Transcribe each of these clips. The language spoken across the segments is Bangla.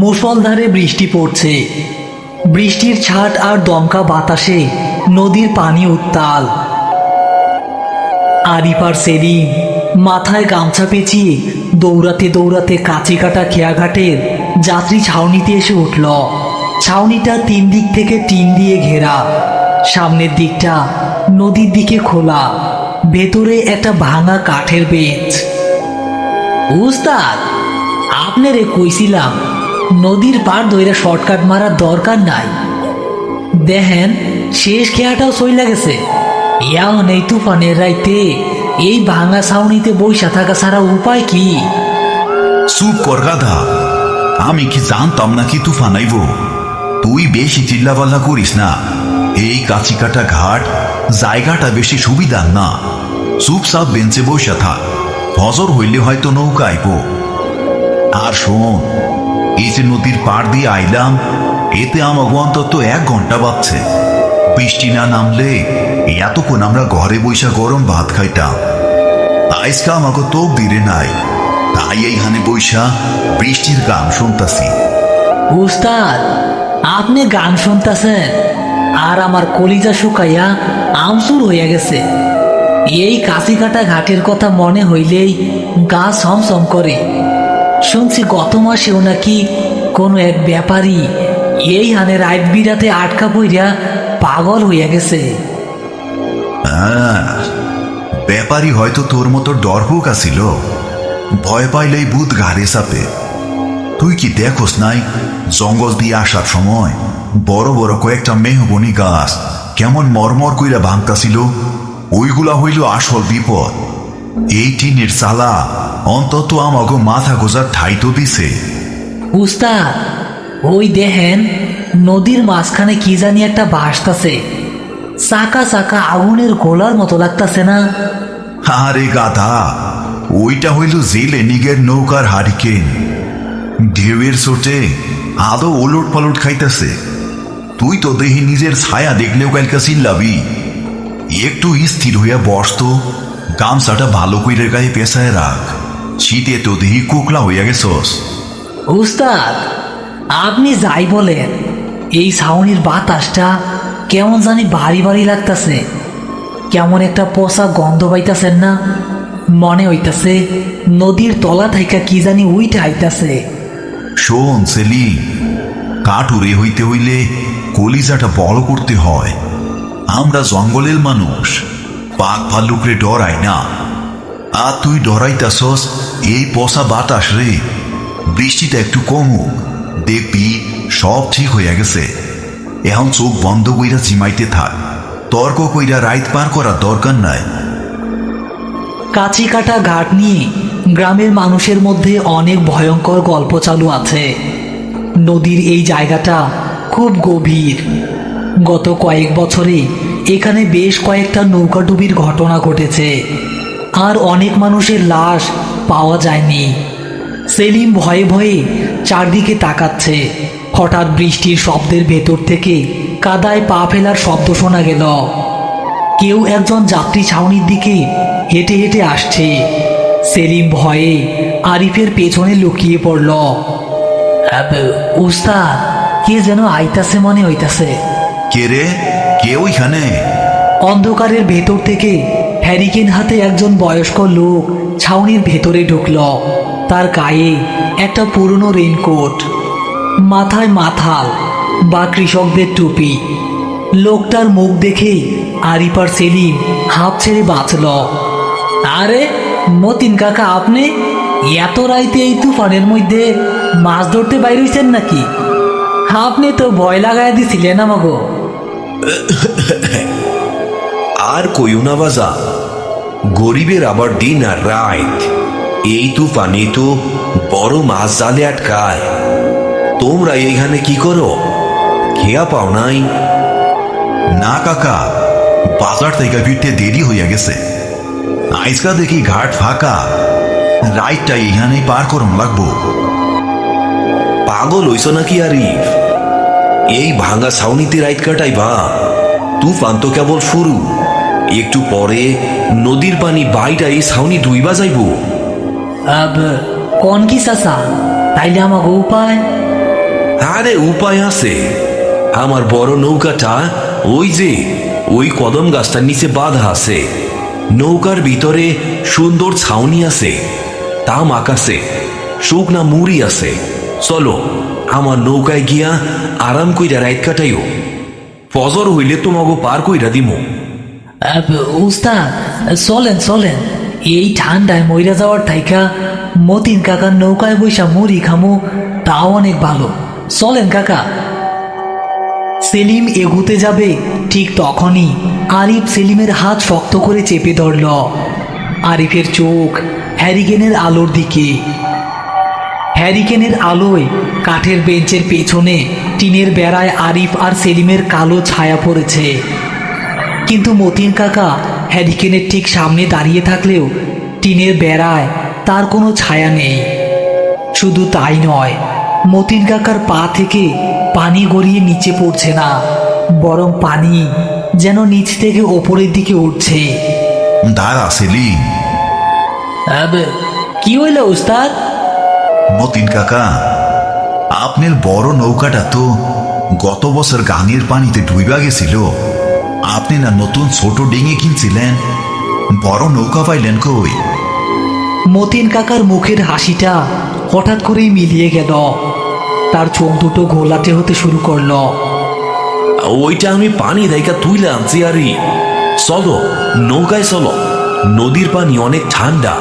মুষলধারে বৃষ্টি পড়ছে। বৃষ্টির ছাট আর দমকা বাতাসে নদীর পানি উত্তাল। আরিফার সেলিম মাথায় গামছা পেঁচিয়ে দৌড়াতে দৌড়াতে কাঁচিকাটা খেয়াঘাটের যাত্রী ছাউনিতে এসে উঠল। ছাউনিটা 3 দিক থেকে টিন দিয়ে ঘেরা। সামনের দিকটা নদীর দিকে খোলা, ভেতরে একটা ভাঙা কাঠের বেঞ্চ। উস্তাদ, আপনারে কইছিলাম নদীর পার ধইরা শর্টকাট মারার দরকার নাই। দেখেন শেষ খেয়াটাও চইলা গেছে। এখন এই তুফানের রাইতে এই ভাঙা ছাউনিতে বইসা থাকা ছাড়া উপায় কি? চুপ কর গাধা, আমি কি জানতাম নাকি তুফান আইব? তুই বেশি চিল্লাপাল্লা করিস না। এই কাঁচিকাটা ঘাট জায়গাটা বেশি সুবিধার না। চুপচাপ বেঞ্চে বসে থাক, ফজর হইলে হয়তো নৌকা আইব। আর শোন, এই যে নদীর পাড় দিয়ে আইলাম, এতে আমাকে অন্তত 1 ঘন্টা বাজছে। বৃষ্টি না নামলে এতক্ষণ আমরা ঘরে বৈশা গরম ভাত খাইতাম। আজকে আমাকে তোপ দিরে নাই, তাই এইখানে বৈশা বৃষ্টির গান শুনতাছি। উস্তাদ, আপনি গান শুনতেছেন আর আমার কলিজা শুকাইয়া আমসুর হইয়া গেছে। এই কাঁচিকাটা ঘাটের কথা মনে হইলেই গা ছমছম করে। শুনছি গত মাসেও নাকি কোনো এক ব্যাপারী এই হানে রাত বিরাতে আটকা পইরা পাগল হইয়া গেছে। ব্যাপারী হয়তো তোর মতো ডরপোক আছিল, ভয় পাইলেই ভূত ঘাড়ে চাপে। তুই কি দেখোস নাই, জঙ্গল দিয়ে আসার সময় বড় বড় কয়েকটা মেহগনি গাছ কেমন মরমর কইরা ভাঙতাছিল? ওইগুলা হইল আসল বিপদ। এই টিনের চালা অন্তত আমাকে মাথা গোজার ঠাই তো দিছে। উস্তাদ, ওই দেখেন নদীর মাঝখানে কি জানি একটা ভাসতাছে। চাকা চাকা আগুনের গোলার মতো লাগতাছে না? আরে গাধা, ওইটা হইল জেলে নিগের নৌকার হারিকেন। ঢেউয়ের চোটে আদৌ ওলট পালট খাইতেছে। তুই তো দেহি নিজের ছায়া দেখলেও কালকে চিল্লাবি। একটু স্থির হইয়া বসতো, গামছাটা ভালো কইরে গায়ে পেঁচায় রাখ। শীতে তো দেহি কুকলা হইয়া গেছস। উস্তাদ, আপনি যাই বলেন, এই ছাউনির বাতাসটা কেমন জানি ভারী ভারী লাগতাছে। কেমন একটা পচা গন্ধ পাইতাছেন না? মনে হইতাছে নদীর তলা থাইকা কি জানি উইটা আইতাছে। শোন সেলি, কাঠুরে হইতে হইলে কলিজাটা বড় করতে হয়। আমরা জঙ্গলের মানুষ, বাঘ ভাল্লুকরে ডরাই না। আর তুই ডরাইতাছস এই পচা বাতাস রে। বৃষ্টিটা একটু কমুক, দেখবি সব ঠিক হইয়া গেছে। এখন চোখ বন্ধ কইরা জিমাইতে থাক। তর্ক কইরা রাইত পার করার দরকার নাই। কাঁচিকাটা ঘাট নিয়ে গ্রামের মানুষের মধ্যে অনেক ভয়ঙ্কর গল্প চালু আছে। নদীর এই জায়গাটা খুব গভীর। গত কয়েক বছরে এখানে বেশ কয়েকটা নৌকাডুবির ঘটনা ঘটেছে, আর অনেক মানুষের লাশ পাওয়া যায়নি। সেলিম ভয়ে ভয়ে চারদিকে তাকাচ্ছে। হঠাৎ বৃষ্টির শব্দের ভেতর থেকে কাদায় পা ফেলার শব্দ শোনা গেল। কেউ একজন যাত্রী ছাউনির দিকে হেঁটে হেঁটে আসছে। সেলিম ভয়ে আরিফের পেছনে লুকিয়ে পড়ল। উস্তাদ, কে যেন আইতাছে মনে হইতাছে। কে রে? কে ওইখানে? অন্ধকারের ভেতর থেকে হ্যারিকেন হাতে একজন বয়স্ক লোক ছাউনির ভেতরে ঢুকল। তার গায়ে একটা পুরনো রেইনকোট, মাথায় মাথাল বা কৃষকদের টুপি। লোকটার মুখ দেখে আরিফার সেলিম হাঁপ ছেড়ে বাঁচল। আরে মতিন কাকা, আপনি এত রাইতে এই তুফানের মধ্যে মাছ ধরতে বাইর হইছেন নাকি? আপনি তো ভয় লাগাই দিছিলেন আমাগো। আর কইও না বাজা, গরিবের আবার দিন আর রাত। এই তুফানে তো বড় মাছ জালে আটকায়। তোমরা এইখানে কি করো? খেয়া পাও নাই? না কাকা, বাজার থেকে ফিরতে দেরি হইয়া গেছে। আজকা দেখি ঘাট ফাঁকা, রাইটটা এখানেই পার করম লাগবো। পাগল হইছ নাকি আরিফ? এই ভাঙা ছাউনিতে রাইত কাটাইবা? তুফান তো কেবল শুরু। একটু পরে নদীর পানি বাইটা এই ছাউনি ধুইবা যাইব। কোন কি চাচা, তাইলে আমাকে উপায়? আরে উপায় আছে। আমার বড় নৌকাটা ওই যে ওই কদম গাছটার নিচে বাঁধা আছে। নৌকার ভিতরে সুন্দর ছাউনি আছে, তাম আকাশে শুকনা মুড়ি আছে। চলো আমার নৌকায় গিয়া আরাম কইরা রাত কাটাইও। ফজর হইলে তোমাকে পার কইরা দিমু। উস্তাদ, চলেন চলেন, এই ঠান্ডায় মইরা যাওয়ার থাইকা মতিন কাকার নৌকায় বৈশা মুড়ি খামু, তাও অনেক ভালো। চলেন কাকা। সেলিম এগুতে যাবে, ঠিক তখনই আরিফ সেলিমের হাত শক্ত করে চেপে ধরল। আরিফের চোখ হ্যারিকেনের আলোর দিকে। হ্যারিকেনের আলোয় কাঠের বেঞ্চের পেছনে টিনের বেড়ায় আরিফ আর সেলিমের কালো ছায়া পড়েছে। কিন্তু মতিন কাকা হ্যারিকেনের ঠিক সামনে দাঁড়িয়ে থাকলেও টিনের বেড়ায় তার কোনো ছায়া নেই। শুধু তাই নয়, মতিন কাকার পা থেকে পানি গড়িয়ে নিচে পড়ছে না, বরং পানি যেন নিচ থেকে ওপরের দিকে উঠছে। দাঁড়া সেলিম। কি হইল উস্তাদ? মতিন কাকা, আপনার বড় নৌকাটা তো গত বছর গাঙের পানিতে ডুইবা গেছিল। আপনি না নতুন ছোট ডিঙে কিনছিলেন, বড় নৌকা পাইলেন কই? মতিন কাকার মুখের হাসিটা হঠাৎ করেই মিলিয়ে গেল। তার চোখ দুটো ঘোলাটে হতে শুরু করলো। ওইটা আমি পানি দাইকা তুইলে আনছি। আরে চলো নৌকায় চলো, নদীর পানি অনেক ঠান্ডা,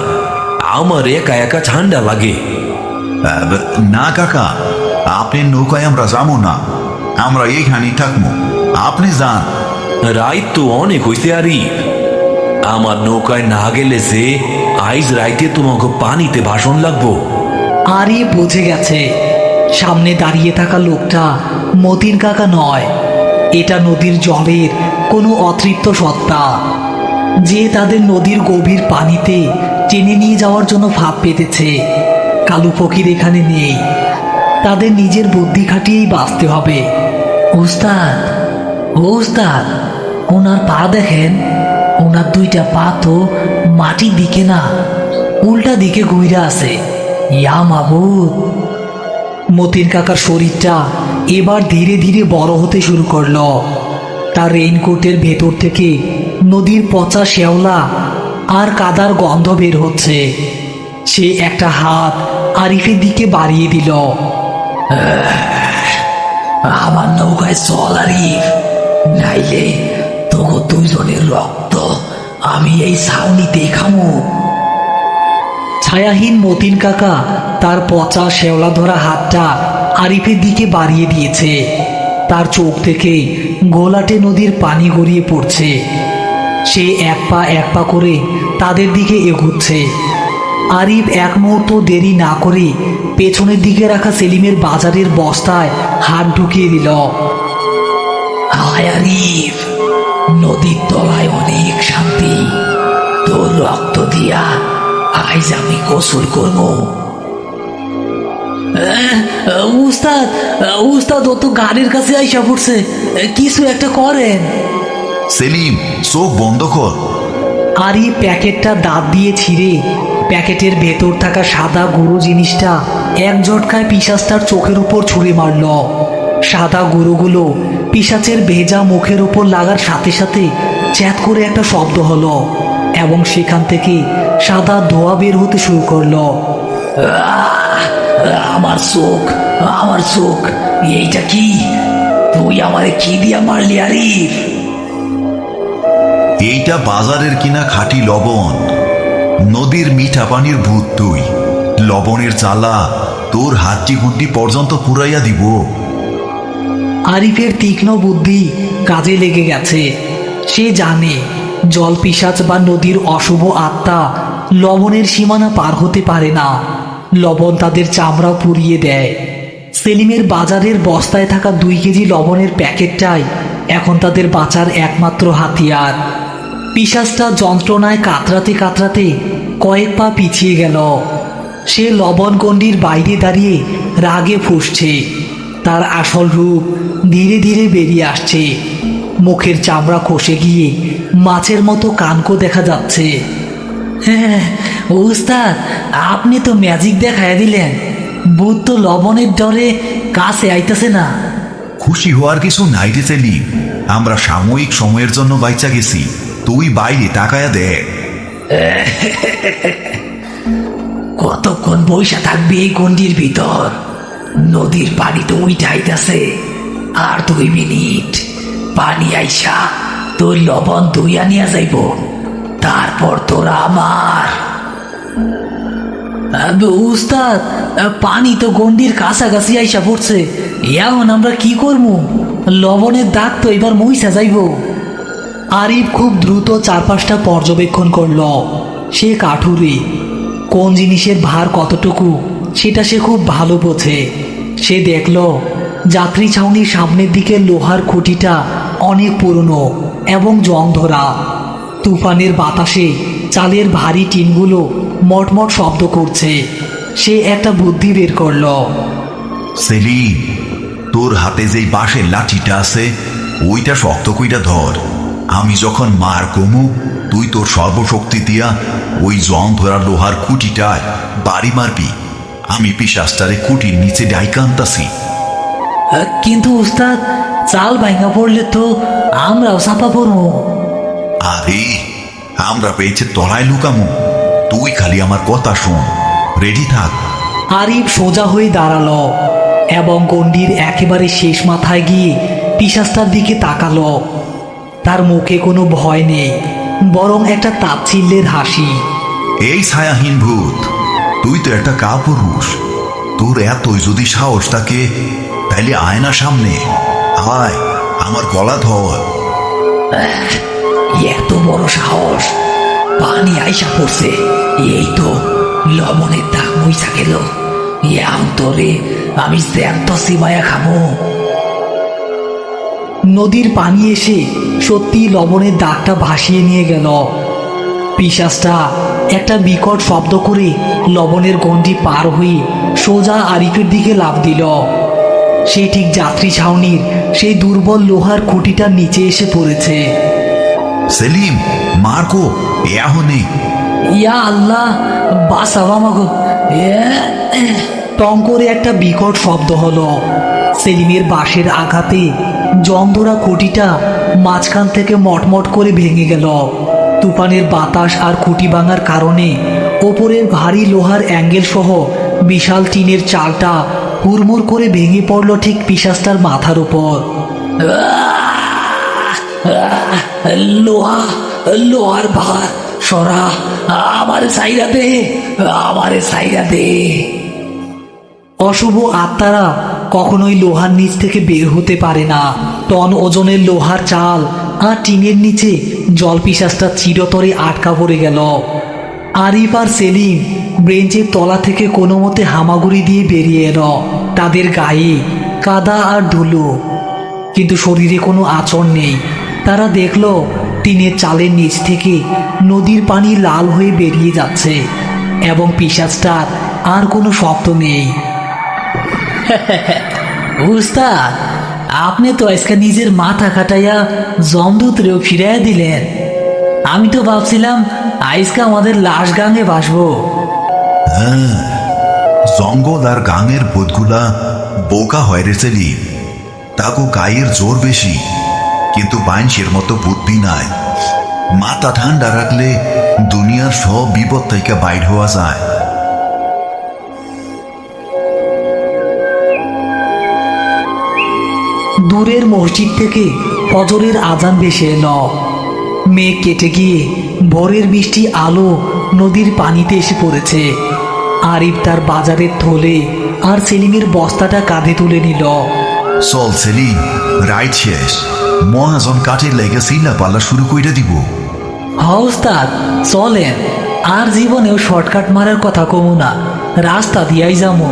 আমার একা একা ঠান্ডা লাগে। না কাকা, আপনার নৌকায় আমরা যাবো না, আমরা এইখানেই থাকবো, আপনি যান। রাইত তো অনেক হইছে। আরে আমার নৌকায় না গেলে যে আইজ রাইতে তোমাকে পানিতে ভাষণ লাগবো। আরে বুঝে গেছে, সামনে দাঁড়িয়ে থাকা লোকটা মতিন কাকা নয়, এটা নদীর জলের কোনো অতৃপ্ত সত্তা, যে তাদের নদীর গভীর পানিতে টেনে নিয়ে যাওয়ার জন্য ভাব পেতেছে। কালু ফকির এখানে নেই, তাদের নিজের বুদ্ধি খাটিয়েই বাঁচতে হবে। উস্তাদ, ও উস্তাদ, ওনার পা দেখেন, ওনার দুইটা পা তো মাটির দিকে না, উল্টা দিকে ঘুইরা আছে। ইয়া মাবুদ! মতিন কাকার শরীরটা এবার ধীরে ধীরে বড় হতে শুরু করলো। তার রেইনকোটের ভেতর থেকে নদীর পচা শ্যাওলা আর কাদার গন্ধ বের হচ্ছে। সে একটা হাত আরিফের দিকে বাড়িয়ে দিল। আমার নৌকায় চল আরিফ, নাইলে তোকে দুজনের রক্ত আমি এই ছাউনিতে খামো। ছায়াহীন মতিন কাকা তার পচা শেওলা ধরা হাতটা আরিফের দিকে বাড়িয়ে দিয়েছে। তার চোখ থেকে ঘোলাটে নদীর পানি গড়িয়ে পড়ছে। সে এক পা করে তাদের দিকে এগুচ্ছে। আরিফ এক মুহূর্ত দেরি না করে পেছনের দিকে রাখা সেলিমের বাজারের বস্তায় হাত ঢুকিয়ে দিল। হায় আরিফ, নদীর তলায় অনেক শান্তি, তোর রক্ত দিয়া আজ আমি গোসল করব। উস্তাদ, উস্তাদ, ও তো গাড়ির কাছে আইসা পড়ছে, কিছু একটা করেন। সেলিম, চোখ বন্ধ কর। আরি প্যাকেটটা দাঁত দিয়ে ছিঁড়ে প্যাকেটের ভেতর থাকা সাদা গুঁড়ো জিনিসটা এক ঝটকায় পিশাচটার চোখের উপর ছুঁড়ে মারল। সাদা গুঁড়োগুলো পিশাচের ভেজা মুখের উপর লাগার সাথে সাথে চ্যাত করে একটা শব্দ হলো এবং সেখান থেকে সাদা ধোঁয়া বের হতে শুরু করলো। আমার চোখ, আমার চোখ, এইটা কি? তুই আমারে কি দিয়া মারলি আরিফ? এইটা বাজারের কিনা খাঁটি লবণ, নদীর মিঠা পানির ভূত তুই। লবণের জ্বালা তোর হাড্ডি গুড্ডি পর্যন্ত পুরাইয়া দিব। আরিফের তীক্ষ্ণ বুদ্ধি কাজে লেগে গেছে। সে জানে জল পিশাচ বা নদীর অশুভ আত্মা লবণের সীমানা পার হতে পারে না। লবণ তাদের চামড়া পুড়িয়ে দেয়। সেলিমের বাজারের বস্তায় থাকা 2 কেজি লবণের প্যাকেটটাই এখন তাদের বাঁচার একমাত্র হাতিয়ার। পিশাচটা যন্ত্রণায় কাতরাতে কাতরাতে কয়েক পা পিছিয়ে গেল। সে লবণ গণ্ডির বাইরে দাঁড়িয়ে রাগে ফুঁসছে। তার আসল রূপ ধীরে ধীরে বেরিয়ে আসছে। মুখের চামড়া খসে গিয়ে মাছের মতো কানকো দেখা যাচ্ছে। হ্যাঁ উস্তাদ, আপনি তো ম্যাজিক দেখায় দিলেন। ভূত তো লবণের ডরে কাছে আইতাছে না। খুশি হওয়ার কিছু নাই রে সেলিম, আমরা সাময়িক সময়ের জন্য বাইচা গেছি। তুই বাইরে তাকায়া দেখ। কতক্ষণ বৈশা থাকবে এই গন্ডির ভিতর? নদীর পানি তো উইঠাইতাছে, আর 2 মিনিট পানি আইসা তোর লবণ ধুইয়া নিয়ে যাইব, তারপর তোরা আমার। উস্তাদ, পানি তো গন্ডির কাছাকাছি আইসা পড়ছে, এখন আমরা কি করবো? লবণের দাগ তো এবার মইসা যাইব। আরিফ খুব দ্রুত চারপাশটা পর্যবেক্ষণ করল। সে কাঠুরে, কোন জিনিসের ভার কতটুকু সেটা সে খুব ভালো বোঝে। সে দেখল যাত্রী ছাউনির সামনের দিকে লোহার খুঁটিটা অনেক পুরনো এবং জং ধরা। তুফানের বাতাসে চালের ভারী টিনগুলো মটমট শব্দ করছে। সে একটা বুদ্ধি বের করল। সেলিম, তোর হাতে যেই বাঁশের লাঠিটা আছে ওইটা শক্ত কইটা ধর। আমি যখন মার কমু তুই তোর সর্বশক্তি দিয়া ওই জং ধরা লোহার খুঁটিটায় বাড়ি মারবি। আমি পিশাচটারে খুঁটির নিচে ডাইকা আনতাছি। কিন্তু উস্তাদ, চাল ভাঙা পড়লে তো আমরাও চাপা পড়বো। আরে, আমরা পেয়েছে তলায় লুকামু। তুই খালি আমার কথা শোন, রেডি থাক। আরিফ সোজা হয়ে দাঁড়ালো এবং গন্ডির একেবারে শেষ মাথায় গিয়ে পিশাচটার দিকে তাকালো। তার মুখে কোনো ভয় নেই, বরং একটা তাচ্ছিল্যের হাসি। এই ছায়াহীন ভূত, তুই তো একটা কাপুরুষ। তোর এতই যদি সাহস থাকে তাইলে আয়না সামনে আয়, আমার গলা ধর। এত বড় সাহস! পানি আইসা পড়ছে, এই তো লবণের দাগ মুইসা গেল। অন্তরে আমি জ্যান্ত সিবায়া খাবো। নদীর পানি এসে সত্যি লবণের দাগটা ভাসিয়ে নিয়ে গেল। পিশাচটা একটা বিকট শব্দ করে লবণের গন্ডি পার হয়ে সোজা আরিফের দিকে লাফ দিল। সে ঠিক যাত্রী ছাউনির সেই দুর্বল লোহার খুঁটিটার নিচে এসে পড়েছে। সেলিম, মার্কো এহনে। ইয়া আল্লাহ, বাঁচাও আমাগো! টং করে একটা বিকট শব্দ হলো। সেলিমের বাঁশের আঘাতে জংধরা খুঁটিটা মাঝখান থেকে মটমট করে ভেঙে গেল। তুফানের বাতাস আর খুঁটি ভাঙার কারণে ওপরের ভারী লোহার অ্যাঙ্গেল সহ বিশাল টিনের চালটা হুড়মুড় করে ভেঙে পড়ল ঠিক পিশাচটার মাথার উপর। লোহার ভার সরা, আমারে সাইরা দে, আমারে সাইরা দে। অশুভ আত্মারা কখনোই লোহার নিচ থেকে বের হতে পারে না। টন ওজনের লোহার চাল আর টিনের নিচে জল পিশাচটা চিরতরে আটকা পড়ে গেল। আরিফ আর সেলিম ব্রেঞ্চের তলা থেকে কোনো মতে হামাগুড়ি দিয়ে বেরিয়ে এলো। তাদের গায়ে কাদা আর ধুলো, কিন্তু শরীরে কোনো আঁচড় নেই। তারা দেখল টিনের চালের নিচ থেকে নদীর পানি লাল হয়ে বেরিয়ে যাচ্ছে এবং পিশাচটার আর কোনো শব্দ নেই। উস্তাদ, আপনি তো আজকে নিজের মাথা খাটাইয়া জমদূতরেও ফিরাইয়া দিলেন। আমি তো ভাবছিলাম আজকে আমাদের লাশ গাঙে ভাসবো। হ্যাঁ, জঙ্গল আর গাঙের ভূতগুলা বোকা হয় রে সেলিম। তাকো গায়ের জোর বেশি, কিন্তু বাইনসের মতো বুদ্ধি নাই। মাথা ঠান্ডা রাখলে দুনিয়ার সব বিপদ থেকে বাইর হওয়া যায়। দূরের মসজিদ থেকে ফজরের আজান ভেসে এলো। মেঘ কেটে গিয়ে ভোরের মিষ্টি আলো নদীর পানিতে এসে পড়েছে। আরিফ তার বাজারের থলে আর সেলিমের বস্তাটা কাঁধে তুলে নিল। চল সেলিম, রাইড শেষ। মহাজন কাঠের লেগে সিলা পাল্লা শুরু করে দিব। উস্তাদ, চলেন। আর জীবনেও শর্টকাট মারার কথা কমু না, রাস্তা দিয়াই যাবো।